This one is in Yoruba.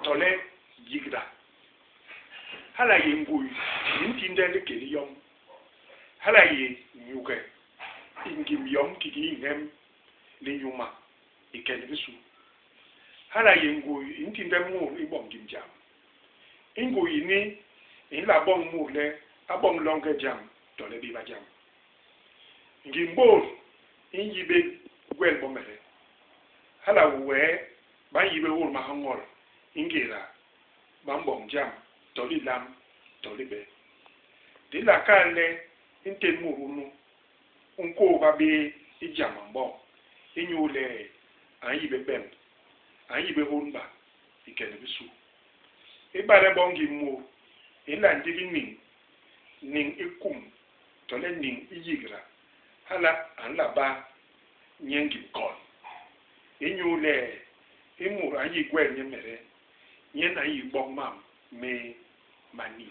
tole yigda hala ye ngui intinde le keli yom hala ye nyuke ingim yom kiki ngem le nyuma ikele bisu hala ye ngui intinde mu ibom gimjam ingui ni in la bong mu le abong longe jam tole bi ba jam ngimbo inyibe gwel bomere hala we ba yibe wur ma hangol ingera bambong jam toli lam toli be de la kale inte murunu unko ba be ijam mbo inyule ayibe bem ayibe honba ikene bisu ibare bongi mu ila ndigi ning ikum tole ning iyigra hala anla ba nyengi kon inyule imur ayi gwen nyemere nyena yi bong mam me mani